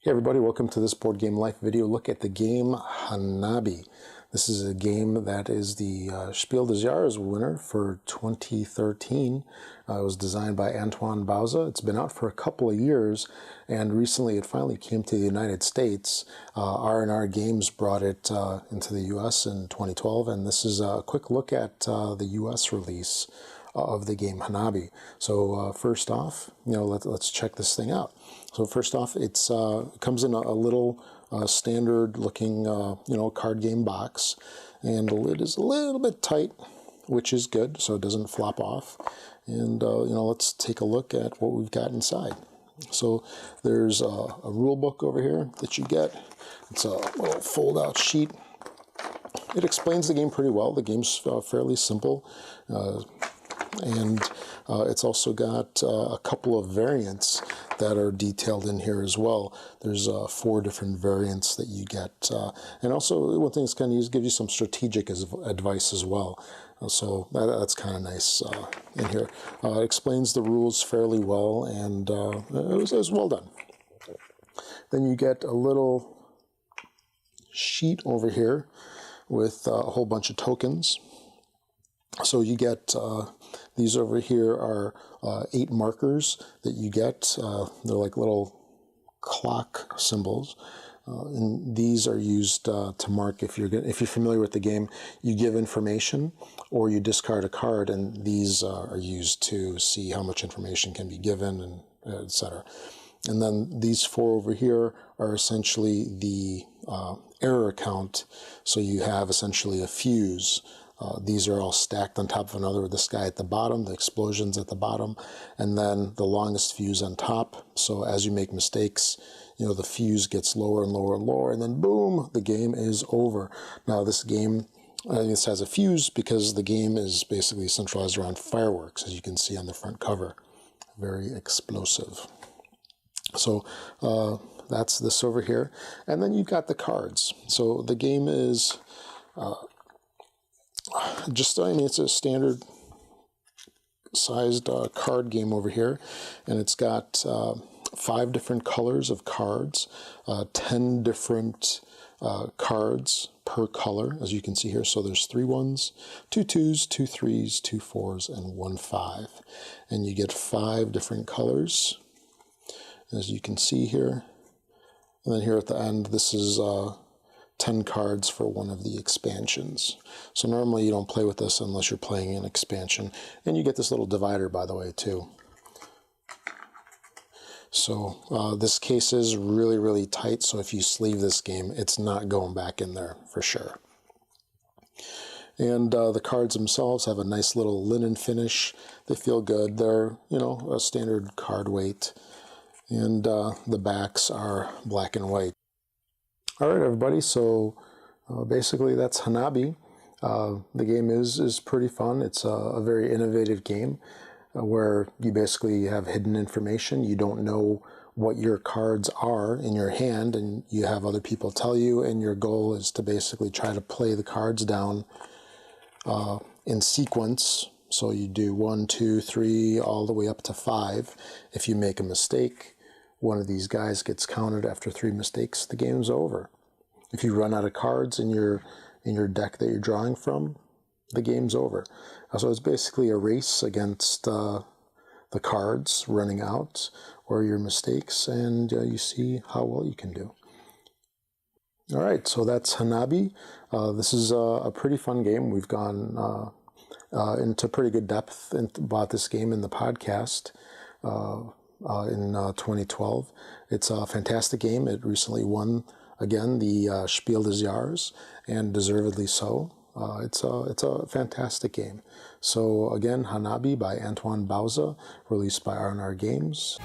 Hey everybody, welcome to this Board Game Life video look at the game Hanabi. This is a game that is the Spiel des Jahres winner for 2013. It was designed by Antoine Bauza. It's been out for a couple of years, and recently it finally came to the United States. R&R Games brought it into the US in 2012, and this is a quick look at the US release of the game Hanabi. So first off, let's check this thing out. So first off, it comes in a little standard-looking card game box, and the lid is a little bit tight, which is good, so it doesn't flop off. And let's take a look at what we've got inside. So there's a rule book over here that you get. It's a little fold-out sheet. It explains the game pretty well. The game's fairly simple. And it's also got a couple of variants that are detailed in here as well. There's 4 different variants that you get. And also, one thing that's kind of used, gives you some strategic advice as well. So that's kind of nice in here. It explains the rules fairly well, and it was well done. Then you get a little sheet over here with a whole bunch of tokens. So you get, these over here are 8 markers that you get. They're like little clock symbols. And these are used to mark, if you're familiar with the game, you give information or you discard a card, and these are used to see how much information can be given, and etc. And then these 4 over here are essentially the error count. So you have essentially a fuse. These are all stacked on top of another, with this guy at the bottom, the explosions at the bottom, and then the longest fuse on top. So as you make mistakes, the fuse gets lower and lower and lower, and then boom, the game is over. Now this game, this has a fuse because the game is basically centralized around fireworks, as you can see on the front cover. Very explosive. So that's this over here. And then you've got the cards. So the game is... it's a standard sized card game over here, and it's got 5 different colors of cards, 10 different cards per color, as you can see here. So there's 3 1s, 2 2s, 2 3s, 2 4s, and 1 5. And you get 5 different colors, as you can see here. And then here at the end, this is 10 cards for one of the expansions. So normally you don't play with this unless you're playing an expansion. And you get this little divider, by the way, too. So this case is really, really tight, so if you sleeve this game, it's not going back in there for sure. And the cards themselves have a nice little linen finish. They feel good. They're, a standard card weight. And the backs are black and white. All right, everybody, so basically that's Hanabi. The game is pretty fun. It's a very innovative game where you basically have hidden information. You don't know what your cards are in your hand, and you have other people tell you, and your goal is to basically try to play the cards down in sequence. So you do 1, 2, 3, all the way up to 5. If you make a mistake, one of these guys gets counted after 3 mistakes, the game's over. If you run out of cards in your deck that you're drawing from, the game's over. So it's basically a race against the cards running out or your mistakes, and you see how well you can do. All right, so that's Hanabi. This is a pretty fun game. We've gone into pretty good depth about this game in the podcast. In 2012. It's a fantastic game. It recently won, again, the Spiel des Jahres, and deservedly so. It's a fantastic game. So again, Hanabi by Antoine Bauza, released by R&R Games.